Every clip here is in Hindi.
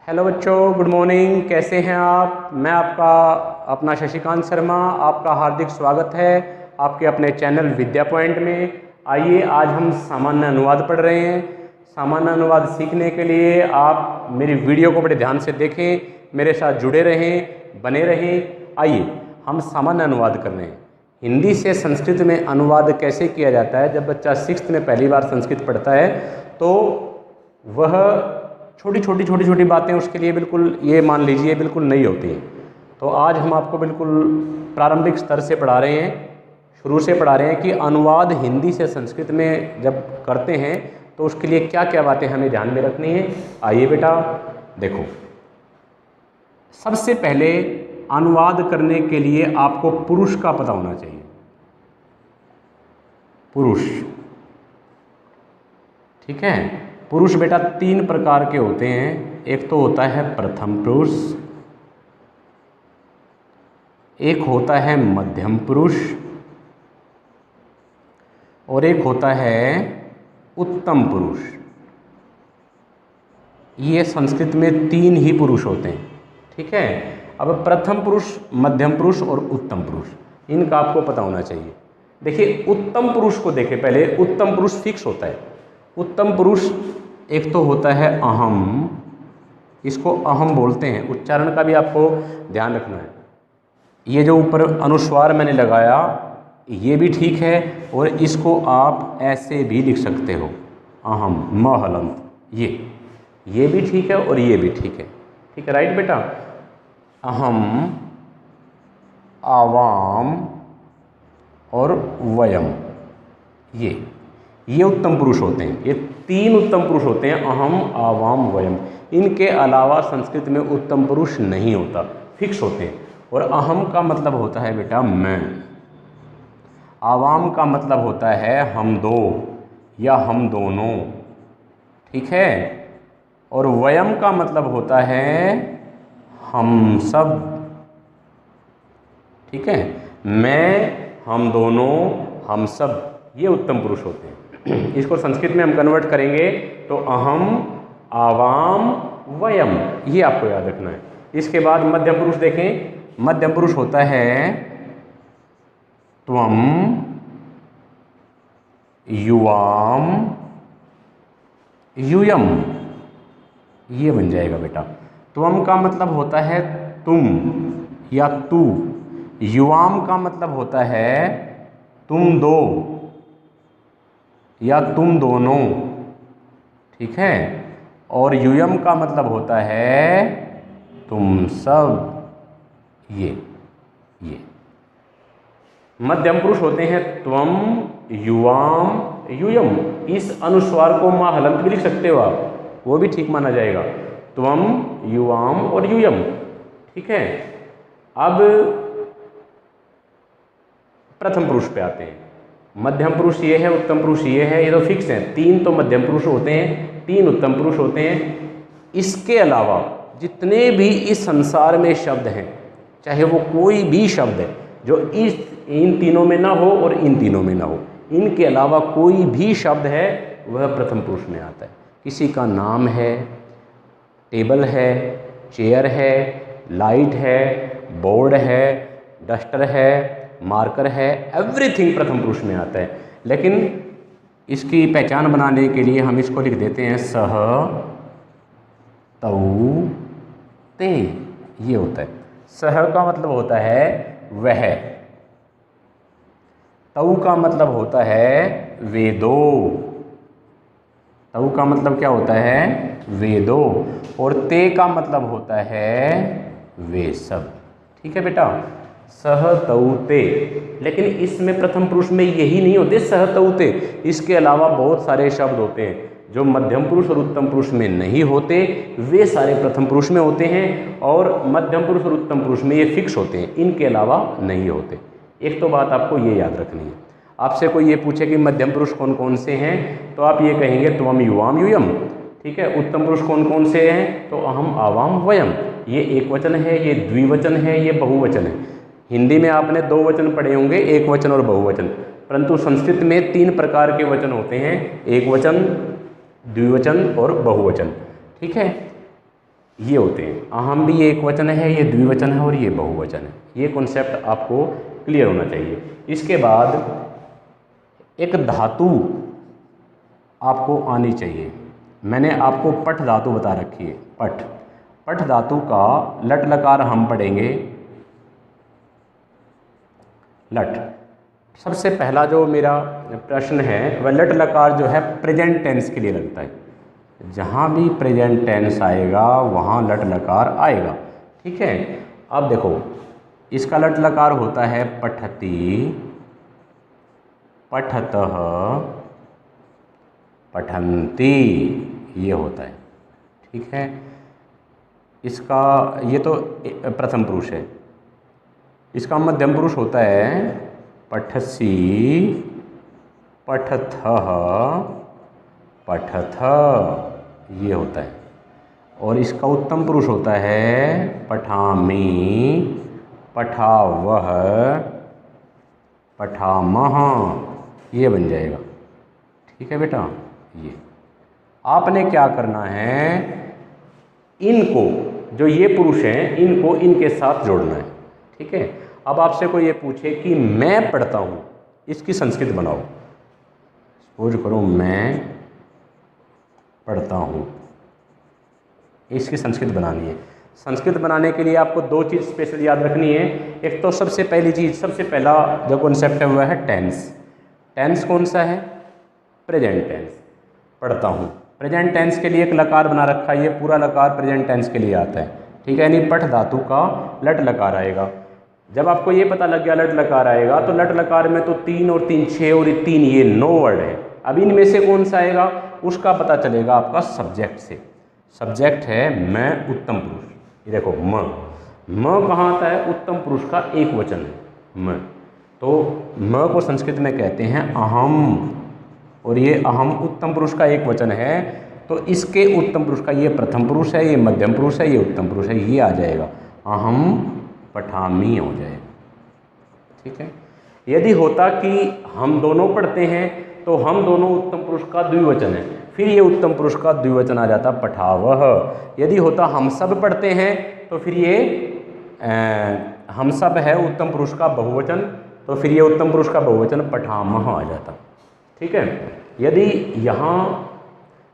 हेलो बच्चों, गुड मॉर्निंग। कैसे हैं आप? मैं आपका अपना शशिकांत शर्मा, आपका हार्दिक स्वागत है आपके अपने चैनल विद्या पॉइंट में। आइए, आज हम सामान्य अनुवाद पढ़ रहे हैं। सामान्य अनुवाद सीखने के लिए आप मेरी वीडियो को बड़े ध्यान से देखें, मेरे साथ जुड़े रहें, बने रहें। आइए, हम सामान्य अनुवाद कर रहे हैं। हिंदी से संस्कृत में अनुवाद कैसे किया जाता है? जब बच्चा 6th में पहली बार संस्कृत पढ़ता है तो वह छोटी छोटी बातें उसके लिए बिल्कुल, ये मान लीजिए, बिल्कुल नई होती हैं। तो आज हम आपको बिल्कुल प्रारंभिक स्तर से पढ़ा रहे हैं, शुरू से पढ़ा रहे हैं कि अनुवाद हिंदी से संस्कृत में जब करते हैं तो उसके लिए क्या क्या बातें हमें ध्यान में रखनी है। आइए बेटा देखो, सबसे पहले अनुवाद करने के लिए आपको पुरुष का पता होना चाहिए। पुरुष, ठीक है। पुरुष बेटा 3 प्रकार के होते हैं। एक तो होता है प्रथम पुरुष, एक होता है मध्यम पुरुष और एक होता है उत्तम पुरुष। ये संस्कृत में 3 ही पुरुष होते हैं, ठीक है। अब प्रथम पुरुष, मध्यम पुरुष और उत्तम पुरुष, इनका आपको पता होना चाहिए। देखिए, उत्तम पुरुष को देखें पहले। उत्तम पुरुष फिक्स होता है। उत्तम पुरुष एक तो होता है अहम, इसको अहम बोलते हैं। उच्चारण का भी आपको ध्यान रखना है। ये जो ऊपर अनुस्वार मैंने लगाया ये भी ठीक है, और इसको आप ऐसे भी लिख सकते हो, अहम म हलंत। ये भी ठीक है और ये भी ठीक है, ठीक है, राइट बेटा। अहम, आवाम और वयम, ये उत्तम पुरुष होते हैं। ये 3 उत्तम पुरुष होते हैं, अहम, आवाम, वयम। इनके अलावा संस्कृत में उत्तम पुरुष नहीं होता, फिक्स होते हैं। और अहम का मतलब होता है बेटा मैं, आवाम का मतलब होता है हम दो या हम दोनों, ठीक है। और वयम का मतलब होता है हम सब, ठीक है। मैं, हम दोनों, हम सब, ये उत्तम पुरुष होते हैं। इसको संस्कृत में हम कन्वर्ट करेंगे तो अहम, आवाम, वयम, ये आपको याद रखना है। इसके बाद मध्यम पुरुष देखें। मध्यम पुरुष होता है त्वम, युवाम, यूयम, ये बन जाएगा बेटा। त्वम का मतलब होता है तुम या तू, युवाम का मतलब होता है तुम दो या तुम दोनों, ठीक है। और यूयम का मतलब होता है तुम सब, ये मध्यम पुरुष होते हैं त्वम, युवाम, यूयम। इस अनुस्वार को मां हलंत भी लिख सकते हो आप, वो भी ठीक माना जाएगा। त्वम, युवाम और यूयम, ठीक है। अब प्रथम पुरुष पे आते हैं। मध्यम पुरुष ये है, उत्तम पुरुष ये है, ये तो फिक्स है। 3 तो मध्यम पुरुष होते हैं, 3 उत्तम पुरुष होते हैं। इसके अलावा जितने भी इस संसार में शब्द हैं, चाहे वो कोई भी शब्द है जो इन तीनों में ना हो और इन तीनों में ना हो, इनके अलावा कोई भी शब्द है वह प्रथम पुरुष में आता है। किसी का नाम है, टेबल है, चेयर है, लाइट है, बोर्ड है, डस्टर है, मार्कर है, एवरीथिंग प्रथम पुरुष में आता है। लेकिन इसकी पहचान बनाने के लिए हम इसको लिख देते हैं सह, तऊ, ते, ये होता है। सह का मतलब होता है वह, तऊ का मतलब होता है वे दो, तऊ का मतलब क्या होता है? वे दो। और ते का मतलब होता है वे सब, ठीक है बेटा। सह, तऊ, ते। लेकिन इसमें प्रथम पुरुष में यही नहीं होते सह, तऊ, ते। इसके अलावा बहुत सारे शब्द होते हैं जो मध्यम पुरुष और उत्तम पुरुष में नहीं होते, वे सारे प्रथम पुरुष में होते हैं। और मध्यम पुरुष और उत्तम पुरुष में ये फिक्स होते हैं, इनके अलावा नहीं होते। एक तो बात आपको ये याद रखनी है। आपसे कोई ये पूछे कि मध्यम पुरुष कौन कौन से हैं, तो आप ये कहेंगे त्वम, युवाम, यूयम, ठीक है। उत्तम पुरुष कौन कौन से हैं? तो अहम, आवाम, वयम। ये एक वचन है, ये द्विवचन है, ये बहुवचन है। हिंदी में आपने 2 वचन पढ़े होंगे, एक वचन और बहुवचन, परंतु संस्कृत में 3 प्रकार के वचन होते हैं, एक वचन, द्विवचन और बहुवचन, ठीक है। ये होते हैं। अहम भी ये एक वचन है, ये द्विवचन है और ये बहुवचन है। ये कॉन्सेप्ट आपको क्लियर होना चाहिए। इसके बाद एक धातु आपको आनी चाहिए। मैंने आपको पठ धातु बता रखी है। पठ, पठ धातु का लट लकार हम पढ़ेंगे। लट, सबसे पहला जो मेरा प्रश्न है वह लट लकार जो है प्रेजेंट टेंस के लिए लगता है। जहाँ भी प्रेजेंट टेंस आएगा वहाँ लट लकार आएगा। ठीक है, अब देखो इसका लट लकार होता है पठति, पठतः, पठन्ति, ये होता है। ठीक है, इसका ये तो प्रथम पुरुष है। इसका मध्यम पुरुष होता है पठसि, पठथः, पठथ, ये होता है। और इसका उत्तम पुरुष होता है पठामि, पठावह, पठामः, ये बन जाएगा। ठीक है बेटा, ये आपने क्या करना है, इनको जो ये पुरुष हैं इनको इनके साथ जोड़ना है। ठीक है, अब आपसे कोई ये पूछे कि मैं पढ़ता हूँ, इसकी संस्कृत बनाओ। सपोज करो मैं पढ़ता हूँ, इसकी संस्कृत बनानी है। संस्कृत बनाने के लिए आपको दो चीज़ स्पेशल याद रखनी है। एक तो सबसे पहली चीज़, सबसे पहला जो कॉन्सेप्ट है वह है टेंस। टेंस कौन सा है? Present tense. पढ़ता हूँ, प्रेजेंट टेंस के लिए एक लकार बना रखा है, ये पूरा लकार प्रेजेंट टेंस के लिए आता है। ठीक है, यानी पठ धातु का लट लकार आएगा। जब आपको ये पता लग गया लट लकार आएगा, तो लट लकार में तो 3 और 3 6 और 3 ये 9 वर्ड है। अब इनमें से कौन सा आएगा उसका पता चलेगा आपका सब्जेक्ट से। सब्जेक्ट है मैं, उत्तम पुरुष। ये देखो म कहाँ आता है? उत्तम पुरुष का एक वचन है म। तो म को संस्कृत में कहते हैं अहम, और ये अहम उत्तम पुरुष का एक वचन है। तो इसके उत्तम पुरुष का ये प्रथम पुरुष है, ये मध्यम पुरुष है, ये उत्तम पुरुष है, ये आ जाएगा अहम पठामी हो जाएगा। ठीक है, यदि होता कि हम दोनों पढ़ते हैं तो हम दोनों उत्तम पुरुष का द्विवचन है, फिर ये उत्तम पुरुष का द्विवचन आ जाता पठावह। यदि होता हम सब पढ़ते हैं तो फिर ये हम सब है उत्तम पुरुष का बहुवचन, तो फिर ये उत्तम पुरुष का बहुवचन पठामह आ जाता। ठीक है, यदि यहाँ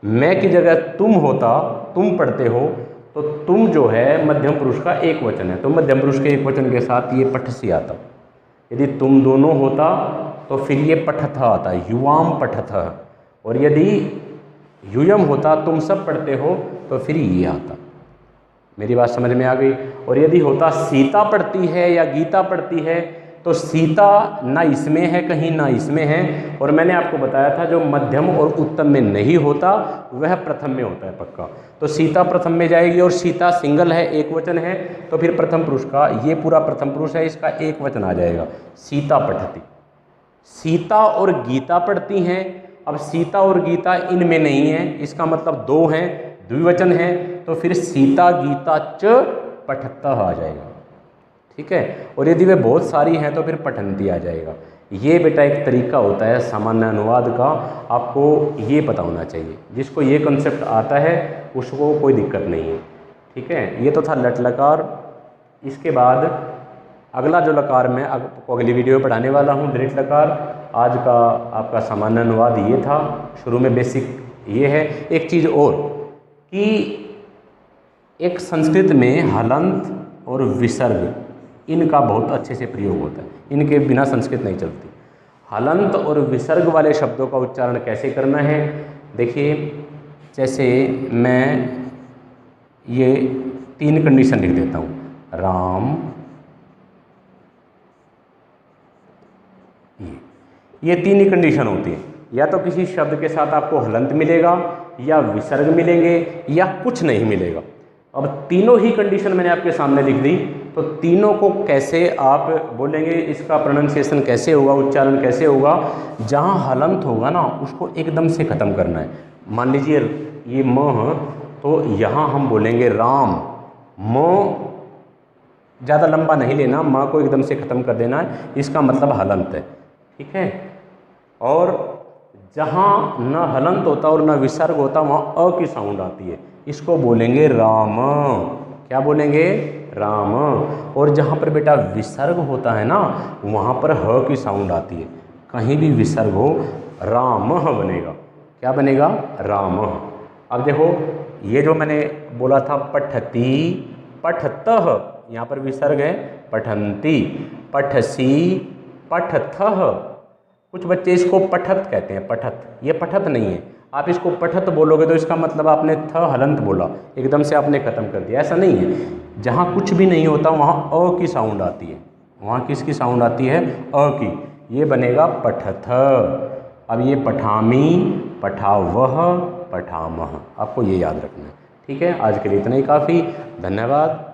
मैं की जगह तुम होता, तुम पढ़ते हो, तो तुम जो है मध्यम पुरुष का एक वचन है, तो मध्यम पुरुष के एक वचन के साथ ये पठसी आता। यदि तुम दोनों होता तो फिर ये पठथ आता, युवाम पठथ। और यदि यूयम होता, तुम सब पढ़ते हो, तो फिर ये आता। मेरी बात समझ में आ गई? और यदि होता सीता पढ़ती है या गीता पढ़ती है, तो सीता ना इसमें है कहीं, ना इसमें है। और मैंने आपको बताया था जो मध्यम और उत्तम में नहीं होता वह प्रथम में होता है पक्का। तो सीता प्रथम में जाएगी, और सीता सिंगल है, एक वचन है, तो फिर प्रथम पुरुष का ये पूरा प्रथम पुरुष है, इसका एक वचन आ जाएगा सीता पठती। सीता और गीता पढ़ती हैं। अब सीता और गीता इनमें नहीं है, इसका मतलब दो हैं, द्विवचन है, तो फिर सीता गीता च पठतः आ जाएगा। ठीक है, और यदि वे बहुत सारी हैं तो फिर पठंती आ जाएगा। ये बेटा एक तरीका होता है सामान्य अनुवाद का, आपको ये पता होना चाहिए। जिसको ये कॉन्सेप्ट आता है उसको कोई दिक्कत नहीं है। ठीक है, ये तो था लट लकार। इसके बाद अगला जो लकार मैं आपको अगली वीडियो में पढ़ाने वाला हूँ दृढ़ लकार। आज का आपका सामान्य अनुवाद ये था, शुरू में बेसिक ये है। एक चीज़ और कि एक संस्कृत में हलंत और विसर्ग इनका बहुत अच्छे से प्रयोग होता है, इनके बिना संस्कृत नहीं चलती। हलंत और विसर्ग वाले शब्दों का उच्चारण कैसे करना है, देखिए जैसे मैं ये 3 कंडीशन लिख देता हूँ, राम, ये 3 ही कंडीशन होती है। या तो किसी शब्द के साथ आपको हलंत मिलेगा, या विसर्ग मिलेंगे, या कुछ नहीं मिलेगा। अब तीनों ही कंडीशन मैंने आपके सामने लिख दी, तो तीनों को कैसे आप बोलेंगे, इसका प्रोनाउंसिएशन कैसे होगा, उच्चारण कैसे होगा। जहाँ हलंत होगा ना उसको एकदम से ख़त्म करना है। मान लीजिए ये म है, तो यहाँ हम बोलेंगे राम, म ज़्यादा लंबा नहीं लेना, माँ को एकदम से ख़त्म कर देना है, इसका मतलब हलंत है। ठीक है, और जहाँ न हलंत होता और न विसर्ग होता वहाँ अ की साउंड आती है, इसको बोलेंगे राम। क्या बोलेंगे? राम। और जहाँ पर बेटा विसर्ग होता है ना, वहाँ पर ह की साउंड आती है। कहीं भी विसर्ग हो रामः बनेगा। क्या बनेगा? रामः। अब देखो ये जो मैंने बोला था पठती, पठतः, यहाँ पर विसर्ग है, पठन्ति, पठसी, पठथः। कुछ बच्चे इसको पठत कहते हैं, पठत। ये पठत नहीं है। आप इसको पठत बोलोगे तो इसका मतलब आपने थ हलंत बोला, एकदम से आपने खत्म कर दिया। ऐसा नहीं है। जहाँ कुछ भी नहीं होता वहाँ अ की साउंड आती है। वहाँ किसकी साउंड आती है? अ की। ये बनेगा पठथ। अब ये पठामी, पठावह, पठामह, आपको ये याद रखना है। ठीक है, आज के लिए इतना ही काफ़ी। धन्यवाद।